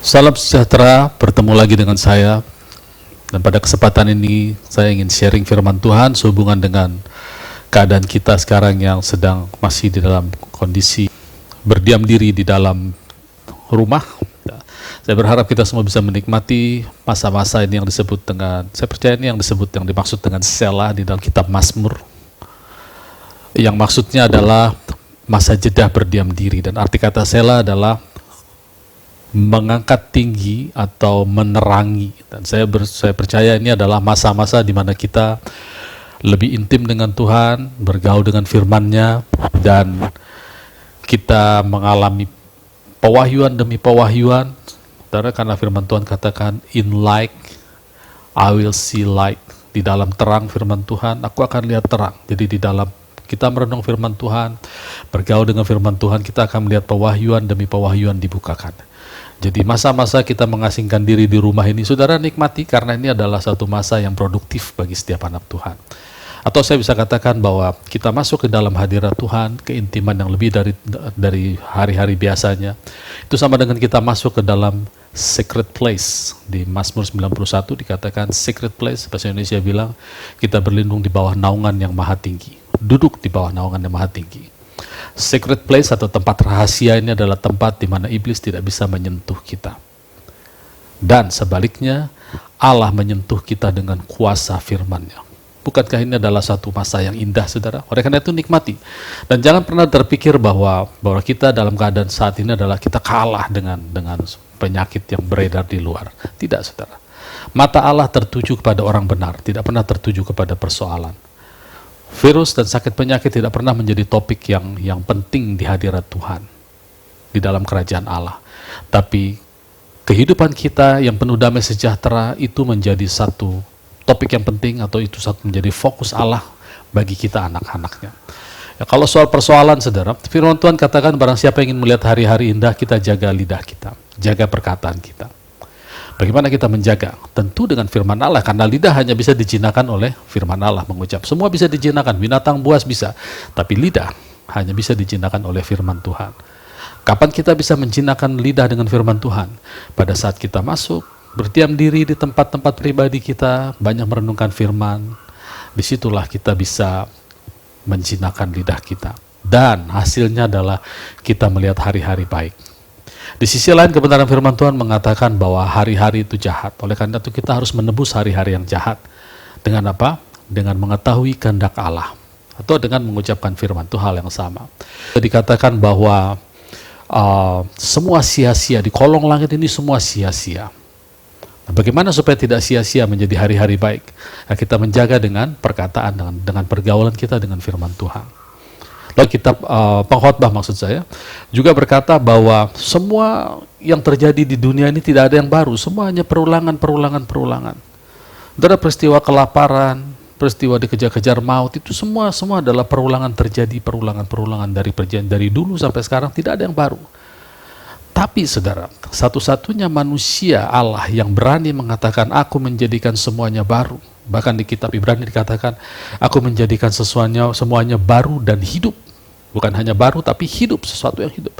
Salam sejahtera, bertemu lagi dengan saya. Dan pada kesempatan ini saya ingin sharing firman Tuhan sehubungan dengan keadaan kita sekarang yang sedang masih di dalam kondisi berdiam diri di dalam rumah. Saya berharap kita semua bisa menikmati masa-masa ini yang disebut dengan, saya percaya ini yang dimaksud dengan Selah di dalam kitab Mazmur. Yang maksudnya adalah masa jeda berdiam diri, dan arti kata Selah adalah mengangkat tinggi atau menerangi. Dan saya percaya ini adalah masa-masa di mana kita lebih intim dengan Tuhan, bergaul dengan firman-Nya, dan kita mengalami pewahyuan demi pewahyuan. Karena firman Tuhan katakan, in light I will see light. Di dalam terang firman Tuhan aku akan lihat terang. Jadi di dalam kita merenung firman Tuhan, bergaul dengan firman Tuhan, kita akan melihat pewahyuan demi pewahyuan dibukakan. Jadi masa-masa kita mengasingkan diri di rumah ini, saudara nikmati, karena ini adalah satu masa yang produktif bagi setiap anak Tuhan. Atau saya bisa katakan bahwa kita masuk ke dalam hadirat Tuhan, keintiman yang lebih dari hari-hari biasanya. Itu sama dengan kita masuk ke dalam secret place. Di Mazmur 91 dikatakan secret place, bahasa Indonesia bilang kita berlindung di bawah naungan yang maha tinggi. Duduk di bawah naungan yang maha tinggi. Secret place atau tempat rahasia ini adalah tempat di mana iblis tidak bisa menyentuh kita. Dan sebaliknya, Allah menyentuh kita dengan kuasa firman-Nya. Bukankah ini adalah satu masa yang indah, saudara? Oleh karena itu nikmati. Dan jangan pernah terpikir bahwa kita dalam keadaan saat ini adalah kita kalah dengan penyakit yang beredar di luar. Tidak, saudara. Mata Allah tertuju kepada orang benar, tidak pernah tertuju kepada persoalan. Virus dan sakit penyakit tidak pernah menjadi topik yang penting di hadirat Tuhan, di dalam kerajaan Allah. Tapi kehidupan kita yang penuh damai sejahtera itu menjadi satu topik yang penting, atau itu satu menjadi fokus Allah bagi kita anak-anaknya. Ya, kalau soal persoalan, saudara, firman Tuhan katakan barang siapa ingin melihat hari-hari indah, kita jaga lidah kita, jaga perkataan kita. Bagaimana kita menjaga? Tentu dengan firman Allah, karena lidah hanya bisa dijinakan oleh firman Allah mengucap. Semua bisa dijinakan, binatang buas bisa, tapi lidah hanya bisa dijinakan oleh firman Tuhan. Kapan kita bisa menjinakkan lidah dengan firman Tuhan? Pada saat kita masuk, berdiam diri di tempat-tempat pribadi kita, banyak merenungkan firman, disitulah kita bisa menjinakkan lidah kita. Dan hasilnya adalah kita melihat hari-hari baik. Di sisi lain, kebenaran firman Tuhan mengatakan bahwa hari-hari itu jahat. Oleh karena itu kita harus menebus hari-hari yang jahat. Dengan apa? Dengan mengetahui kehendak Allah. Atau dengan mengucapkan firman, itu hal yang sama. Dikatakan bahwa semua sia-sia, di kolong langit ini semua sia-sia. Nah, bagaimana supaya tidak sia-sia menjadi hari-hari baik? Nah, kita menjaga dengan perkataan, dengan pergaulan kita dengan firman Tuhan. Lalu kitab Pengkhotbah maksud saya juga berkata bahwa semua yang terjadi di dunia ini tidak ada yang baru, semuanya perulangan. Dari peristiwa kelaparan, peristiwa dikejar-kejar maut, itu semua adalah perulangan terjadi, perulangan dari dulu sampai sekarang, tidak ada yang baru. Tapi saudara, satu-satunya manusia Allah yang berani mengatakan aku menjadikan semuanya baru. Bahkan di kitab Ibrani dikatakan aku menjadikan semuanya baru dan hidup. Bukan hanya baru tapi hidup, sesuatu yang hidup.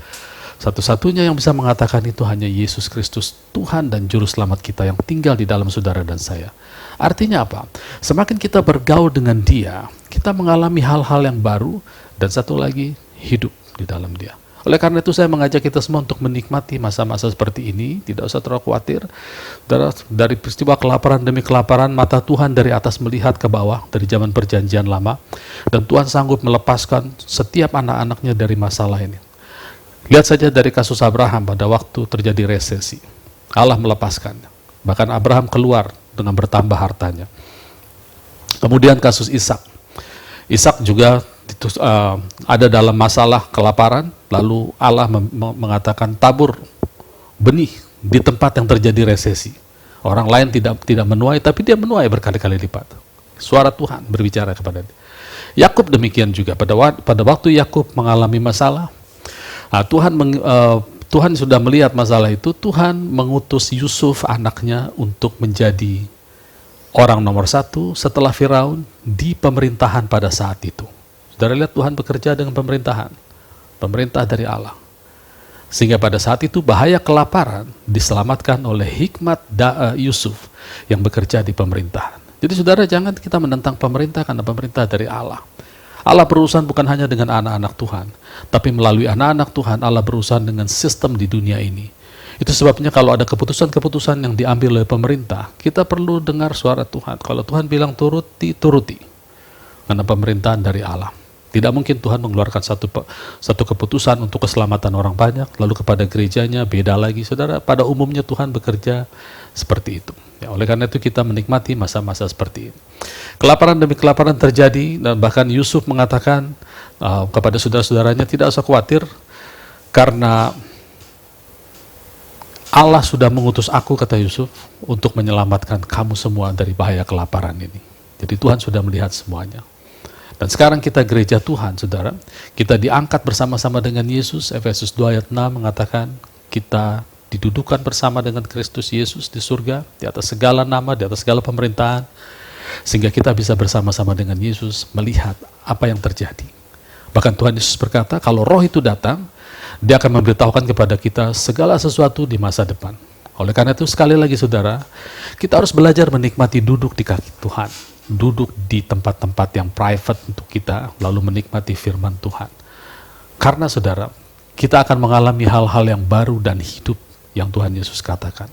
Satu-satunya yang bisa mengatakan itu hanya Yesus Kristus, Tuhan dan Juru Selamat kita yang tinggal di dalam saudara dan saya. Artinya apa? Semakin kita bergaul dengan Dia, kita mengalami hal-hal yang baru, dan satu lagi, hidup di dalam Dia. Oleh karena itu saya mengajak kita semua untuk menikmati masa-masa seperti ini, tidak usah terlalu khawatir. Dari peristiwa kelaparan demi kelaparan, mata Tuhan dari atas melihat ke bawah, dari zaman perjanjian lama, dan Tuhan sanggup melepaskan setiap anak-anaknya dari masalah ini. Lihat saja dari kasus Abraham pada waktu terjadi resesi. Allah melepaskannya. Bahkan Abraham keluar dengan bertambah hartanya. Kemudian kasus Ishak. Ishak juga ada dalam masalah kelaparan, lalu Allah mengatakan tabur benih di tempat yang terjadi resesi. Orang lain tidak menuai, tapi dia menuai berkali-kali lipat. Suara Tuhan berbicara kepada dia. Yakub demikian juga, pada waktu Yakub mengalami masalah, Tuhan sudah melihat masalah itu. Tuhan mengutus Yusuf anaknya untuk menjadi orang nomor 1 setelah Firaun di pemerintahan pada saat itu. Saudara lihat Tuhan bekerja dengan pemerintahan, pemerintah dari Allah. Sehingga pada saat itu bahaya kelaparan diselamatkan oleh hikmat Yusuf yang bekerja di pemerintahan. Jadi saudara, jangan kita menentang pemerintah karena pemerintah dari Allah. Allah berurusan bukan hanya dengan anak-anak Tuhan, tapi melalui anak-anak Tuhan Allah berurusan dengan sistem di dunia ini. Itu sebabnya kalau ada keputusan-keputusan yang diambil oleh pemerintah, kita perlu dengar suara Tuhan. Kalau Tuhan bilang turuti, turuti. Karena pemerintahan dari Allah. Tidak mungkin Tuhan mengeluarkan satu keputusan untuk keselamatan orang banyak, lalu kepada gerejanya beda lagi. Saudara, pada umumnya Tuhan bekerja seperti itu. Ya, oleh karena itu kita menikmati masa-masa seperti ini. Kelaparan demi kelaparan terjadi, dan bahkan Yusuf mengatakan kepada saudara-saudaranya, tidak usah khawatir, karena Allah sudah mengutus aku, kata Yusuf, untuk menyelamatkan kamu semua dari bahaya kelaparan ini. Jadi Tuhan sudah melihat semuanya. Dan sekarang kita gereja Tuhan, saudara, kita diangkat bersama-sama dengan Yesus. Efesus 2 ayat 6 mengatakan kita didudukan bersama dengan Kristus Yesus di surga, di atas segala nama, di atas segala pemerintahan, sehingga kita bisa bersama-sama dengan Yesus melihat apa yang terjadi. Bahkan Tuhan Yesus berkata, kalau Roh itu datang, Dia akan memberitahukan kepada kita segala sesuatu di masa depan. Oleh karena itu, sekali lagi saudara, kita harus belajar menikmati duduk di kaki Tuhan, duduk di tempat-tempat yang private untuk kita, lalu menikmati firman Tuhan. Karena saudara, kita akan mengalami hal-hal yang baru dan hidup yang Tuhan Yesus katakan.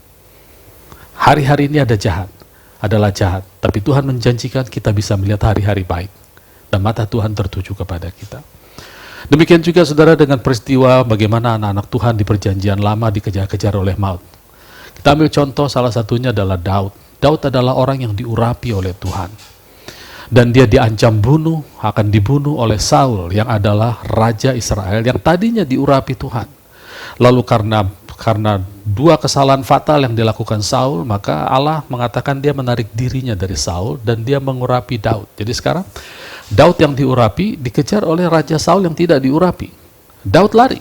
Hari-hari ini adalah jahat, tapi Tuhan menjanjikan kita bisa melihat hari-hari baik, dan mata Tuhan tertuju kepada kita. Demikian juga saudara dengan peristiwa bagaimana anak-anak Tuhan di perjanjian lama dikejar-kejar oleh maut. Kita ambil contoh, salah satunya adalah Daud. Daud adalah orang yang diurapi oleh Tuhan. Dan dia diancam akan dibunuh oleh Saul yang adalah Raja Israel yang tadinya diurapi Tuhan. Lalu karena dua kesalahan fatal yang dilakukan Saul, maka Allah mengatakan dia menarik dirinya dari Saul dan dia mengurapi Daud. Jadi sekarang Daud yang diurapi dikejar oleh Raja Saul yang tidak diurapi. Daud lari.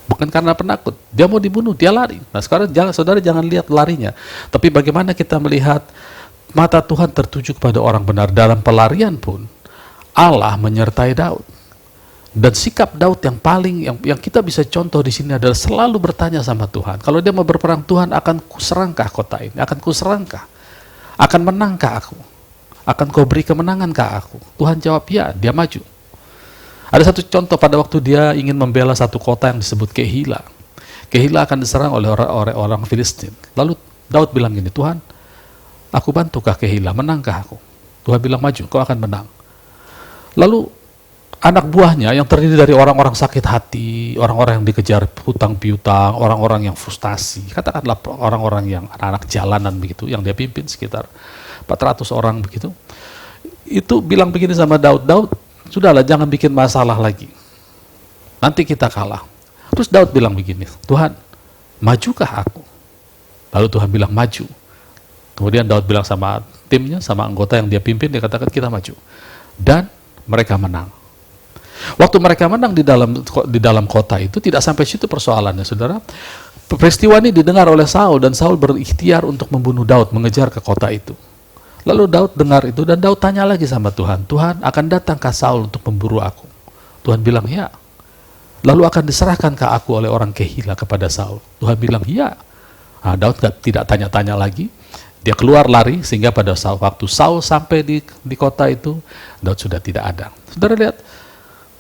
Bukan karena penakut, dia mau dibunuh, dia lari. Nah sekarang saudara jangan lihat larinya, tapi bagaimana kita melihat mata Tuhan tertuju kepada orang benar. Dalam pelarian pun Allah menyertai Daud. Dan sikap Daud yang kita bisa contoh di sini adalah selalu bertanya sama Tuhan. Kalau dia mau berperang, Tuhan akan kuserangkah kota ini, akan kuserangkah, akan menangkah aku, akan kau beri kemenangan ke aku. Tuhan jawab ya, dia maju. Ada satu contoh pada waktu dia ingin membela satu kota yang disebut Kehila. Kehila akan diserang oleh orang Filistin. Lalu Daud bilang gini, Tuhan, aku bantukah Kehila, menangkah aku? Tuhan bilang maju, kau akan menang. Lalu anak buahnya yang terdiri dari orang-orang sakit hati, orang-orang yang dikejar hutang piutang, orang-orang yang frustasi, katakanlah orang-orang yang anak-anak jalanan begitu, yang dia pimpin sekitar 400 orang begitu, itu bilang begini sama Daud, sudahlah jangan bikin masalah lagi, nanti kita kalah. Terus Daud bilang begini, Tuhan, majukah aku? Lalu Tuhan bilang maju. Kemudian Daud bilang sama timnya, sama anggota yang dia pimpin, dia katakan kita maju. Dan mereka menang. Waktu mereka menang di dalam kota itu, tidak sampai situ persoalannya, saudara. Peristiwa ini didengar oleh Saul, dan Saul berikhtiar untuk membunuh Daud, mengejar ke kota itu. Lalu Daud dengar itu, dan Daud tanya lagi sama Tuhan, Tuhan akan datangkah Saul untuk memburu aku? Tuhan bilang ya. Lalu akan diserahkan ke aku oleh orang Kehila kepada Saul? Tuhan bilang ya. Nah, Daud tidak tanya-tanya lagi, dia keluar lari, sehingga pada waktu Saul sampai di kota itu, Daud sudah tidak ada. Saudara lihat,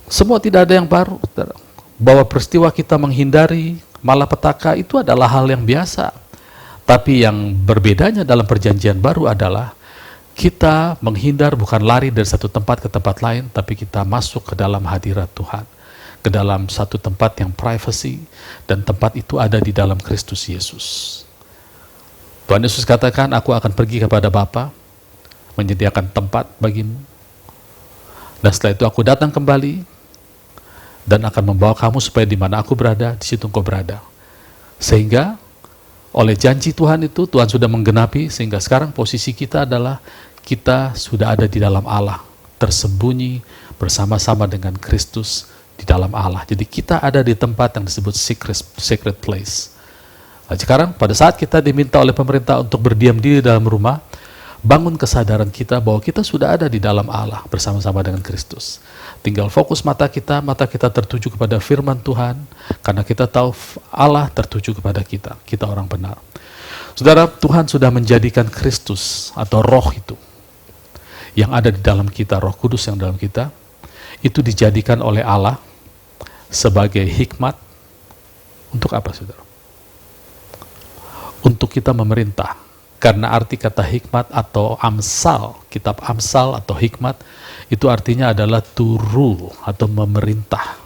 semua tidak ada yang baru. Saudara. Bahwa peristiwa kita menghindari malapetaka itu adalah hal yang biasa. Tapi yang berbedanya dalam perjanjian baru adalah kita menghindar, bukan lari dari satu tempat ke tempat lain, tapi kita masuk ke dalam hadirat Tuhan, ke dalam satu tempat yang privacy, dan tempat itu ada di dalam Kristus Yesus. Tuhan Yesus katakan, aku akan pergi kepada Bapa, menyediakan tempat bagimu, dan setelah itu aku datang kembali, dan akan membawa kamu supaya di mana aku berada, di situ engkau berada. Sehingga oleh janji Tuhan itu, Tuhan sudah menggenapi, sehingga sekarang posisi kita adalah kita sudah ada di dalam Allah, tersembunyi bersama-sama dengan Kristus di dalam Allah. Jadi kita ada di tempat yang disebut secret place. Nah, sekarang pada saat kita diminta oleh pemerintah untuk berdiam diri dalam rumah, bangun kesadaran kita bahwa kita sudah ada di dalam Allah bersama-sama dengan Kristus. Tinggal fokus mata kita tertuju kepada firman Tuhan, karena kita tahu Allah tertuju kepada kita orang benar. Saudara, Tuhan sudah menjadikan Kristus atau roh itu, yang ada di dalam kita, Roh Kudus yang dalam kita, itu dijadikan oleh Allah sebagai hikmat. Untuk apa, saudara? Untuk kita memerintah. Karena arti kata hikmat atau Amsal, kitab Amsal atau hikmat, itu artinya adalah to rule atau memerintah.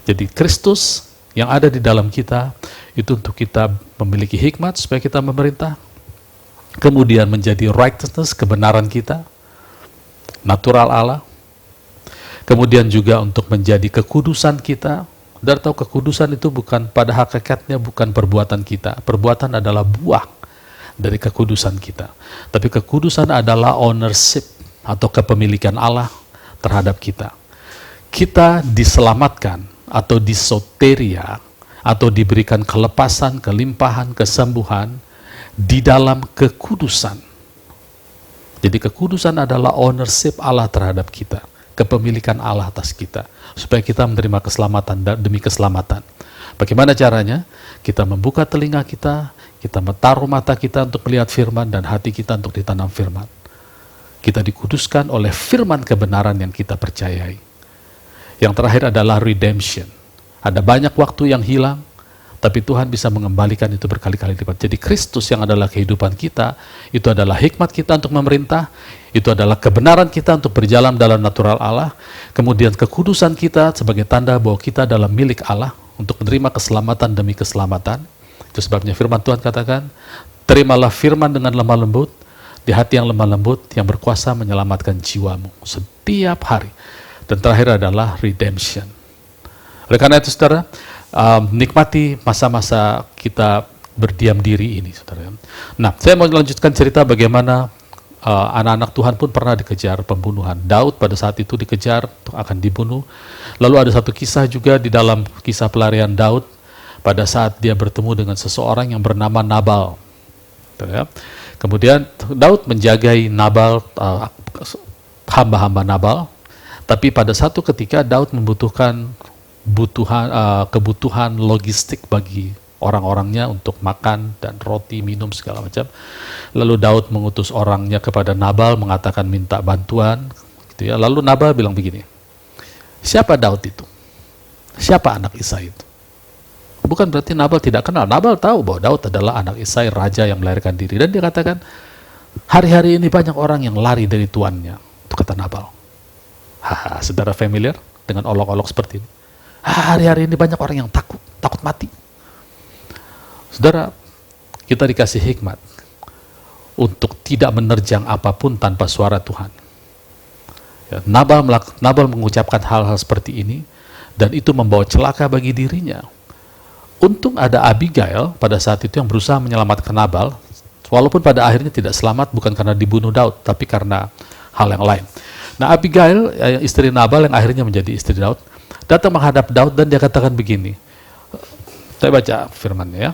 Jadi Kristus yang ada di dalam kita, itu untuk kita memiliki hikmat supaya kita memerintah. Kemudian menjadi righteousness, kebenaran kita, natural Allah. Kemudian juga untuk menjadi kekudusan kita. Saudara tahu kekudusan itu bukan, pada hakikatnya bukan perbuatan kita. Perbuatan adalah buah dari kekudusan kita. Tapi kekudusan adalah ownership atau kepemilikan Allah terhadap kita. Kita diselamatkan atau disoteria atau diberikan kelepasan, kelimpahan, kesembuhan di dalam kekudusan. Jadi kekudusan adalah ownership Allah terhadap kita, kepemilikan Allah atas kita, supaya kita menerima keselamatan demi keselamatan. Bagaimana caranya? Kita membuka telinga kita menaruh mata kita untuk melihat firman dan hati kita untuk ditanam firman. Kita dikuduskan oleh firman kebenaran yang kita percayai. Yang terakhir adalah redemption. Ada banyak waktu yang hilang, tapi Tuhan bisa mengembalikan itu berkali-kali lipat. Jadi Kristus yang adalah kehidupan kita, itu adalah hikmat kita untuk memerintah, itu adalah kebenaran kita untuk berjalan dalam natural Allah, kemudian kekudusan kita sebagai tanda bahwa kita adalah milik Allah untuk menerima keselamatan demi keselamatan. Itu sebabnya firman Tuhan katakan, terimalah firman dengan lemah lembut, di hati yang lemah lembut, yang berkuasa menyelamatkan jiwamu setiap hari. Dan terakhir adalah redemption. Oleh karena itu, saudara, nikmati masa-masa kita berdiam diri ini, saudara. Nah, saya mau melanjutkan cerita bagaimana anak-anak Tuhan pun pernah dikejar pembunuhan. Daud pada saat itu dikejar, akan dibunuh. Lalu ada satu kisah juga di dalam kisah pelarian Daud, pada saat dia bertemu dengan seseorang yang bernama Nabal. Kemudian Daud menjagai Nabal, hamba-hamba Nabal, tapi pada satu ketika Daud membutuhkan kebutuhan logistik bagi orang-orangnya untuk makan dan roti, minum, segala macam. Lalu Daud mengutus orangnya kepada Nabal, mengatakan minta bantuan. Gitu ya. Lalu Nabal bilang begini, siapa Daud itu? Siapa anak Isai itu? Bukan berarti Nabal tidak kenal. Nabal tahu bahwa Daud adalah anak Isai, raja yang melahirkan diri. Dan dia katakan, hari-hari ini banyak orang yang lari dari tuannya. Itu kata Nabal. Haha, saudara familiar dengan olok-olok seperti ini? Hari-hari ini banyak orang yang takut mati. Saudara, kita dikasih hikmat untuk tidak menerjang apapun tanpa suara Tuhan. Ya, Nabal mengucapkan hal-hal seperti ini, dan itu membawa celaka bagi dirinya. Untung ada Abigail pada saat itu yang berusaha menyelamatkan Nabal, walaupun pada akhirnya tidak selamat bukan karena dibunuh Daud, tapi karena hal yang lain. Nah, Abigail, istri Nabal yang akhirnya menjadi istri Daud, datang menghadap Daud dan dia katakan begini. Saya baca firman-nya ya.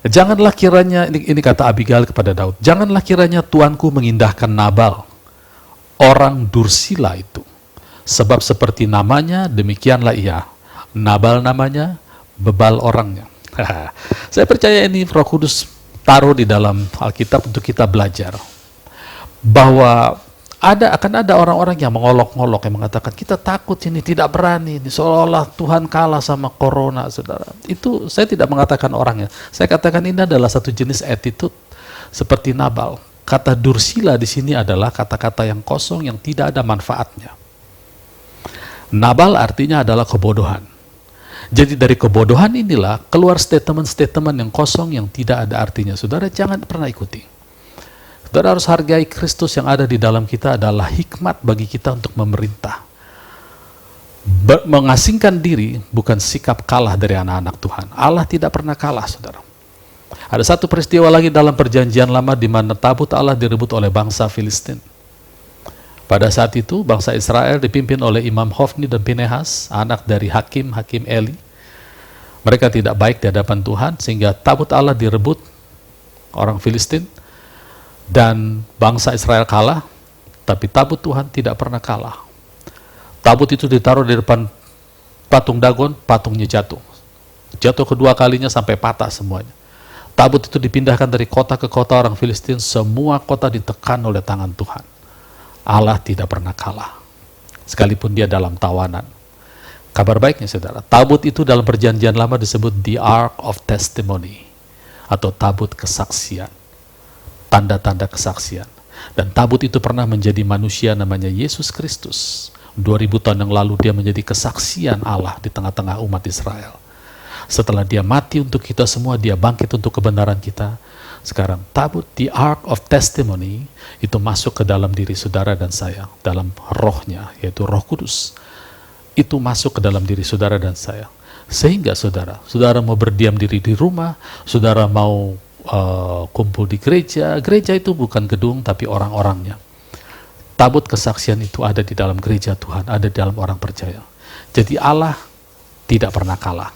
Janganlah kiranya, ini kata Abigail kepada Daud, janganlah kiranya tuanku mengindahkan Nabal, orang dursila itu. Sebab seperti namanya, demikianlah ia. Nabal namanya, bebal orangnya. Saya percaya ini Roh Kudus taruh di dalam Alkitab untuk kita belajar. Bahwa akan ada orang-orang yang mengolok-ngolok, yang mengatakan kita takut ini, tidak berani ini, seolah-olah Tuhan kalah sama corona, saudara. Itu saya tidak mengatakan orangnya. Saya katakan ini adalah satu jenis attitude seperti Nabal. Kata dursila di sini adalah kata-kata yang kosong yang tidak ada manfaatnya. Nabal artinya adalah kebodohan. Jadi dari kebodohan inilah keluar statement-statement yang kosong yang tidak ada artinya. Saudara jangan pernah ikuti. Saudara harus hargai Kristus yang ada di dalam kita adalah hikmat bagi kita untuk memerintah. Mengasingkan diri bukan sikap kalah dari anak-anak Tuhan. Allah tidak pernah kalah, saudara. Ada satu peristiwa lagi dalam perjanjian lama di mana tabut Allah direbut oleh bangsa Filistin. Pada saat itu bangsa Israel dipimpin oleh Imam Hofni dan Pinehas, anak dari Hakim Eli. Mereka tidak baik di hadapan Tuhan sehingga tabut Allah direbut orang Filistin. Dan bangsa Israel kalah, tapi tabut Tuhan tidak pernah kalah. Tabut itu ditaruh di depan patung Dagon, patungnya jatuh. Jatuh kedua kalinya sampai patah semuanya. Tabut itu dipindahkan dari kota ke kota orang Filistin, semua kota ditekan oleh tangan Tuhan. Allah tidak pernah kalah, sekalipun dia dalam tawanan. Kabar baiknya saudara, tabut itu dalam perjanjian lama disebut the Ark of Testimony, atau tabut kesaksian, tanda-tanda kesaksian. Dan tabut itu pernah menjadi manusia namanya Yesus Kristus. 2000 tahun yang lalu dia menjadi kesaksian Allah di tengah-tengah umat Israel. Setelah dia mati untuk kita semua, dia bangkit untuk kebenaran kita. Sekarang tabut, the Ark of Testimony, itu masuk ke dalam diri saudara dan saya, dalam rohnya, yaitu Roh Kudus. Itu masuk ke dalam diri saudara dan saya. Sehingga saudara mau berdiam diri di rumah, saudara mau kumpul di gereja. Gereja itu bukan gedung, tapi orang-orangnya. Tabut kesaksian itu ada di dalam gereja Tuhan, ada di dalam orang percaya. Jadi Allah tidak pernah kalah.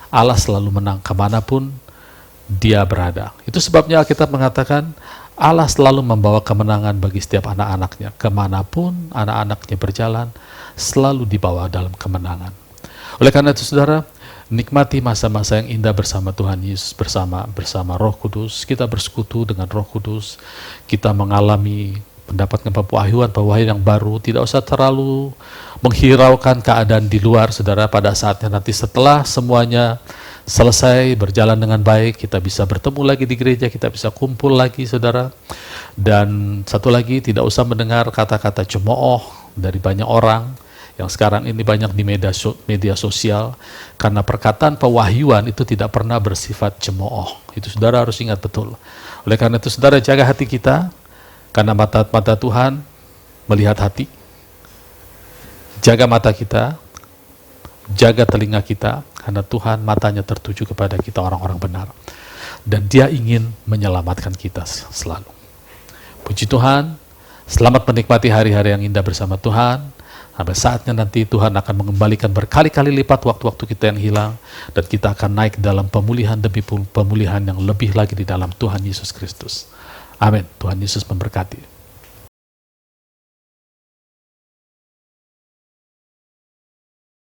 Allah selalu menang kemanapun dia berada. Itu sebabnya Alkitab mengatakan Allah selalu membawa kemenangan bagi setiap anak-anaknya. Kemanapun anak-anaknya berjalan, selalu dibawa dalam kemenangan. Oleh karena itu saudara, nikmati masa-masa yang indah bersama Tuhan Yesus, bersama Roh Kudus. Kita bersekutu dengan Roh Kudus. Kita mengalami, mendapatkan pewahyuan yang baru. Tidak usah terlalu menghiraukan keadaan di luar, saudara. Pada saatnya nanti setelah semuanya selesai berjalan dengan baik, kita bisa bertemu lagi di gereja, kita bisa kumpul lagi, saudara. Dan satu lagi, tidak usah mendengar kata-kata cemooh dari banyak orang yang sekarang ini banyak di media sosial, karena perkataan pewahyuan itu tidak pernah bersifat cemooh. Itu saudara harus ingat betul. Oleh karena itu saudara jaga hati kita, karena mata Tuhan melihat hati. Jaga mata kita, jaga telinga kita, karena Tuhan matanya tertuju kepada kita orang-orang benar. Dan dia ingin menyelamatkan kita selalu. Puji Tuhan, selamat menikmati hari-hari yang indah bersama Tuhan. Sampai saatnya nanti Tuhan akan mengembalikan berkali-kali lipat waktu-waktu kita yang hilang. Dan kita akan naik dalam pemulihan demi pemulihan yang lebih lagi di dalam Tuhan Yesus Kristus. Amin. Tuhan Yesus memberkati.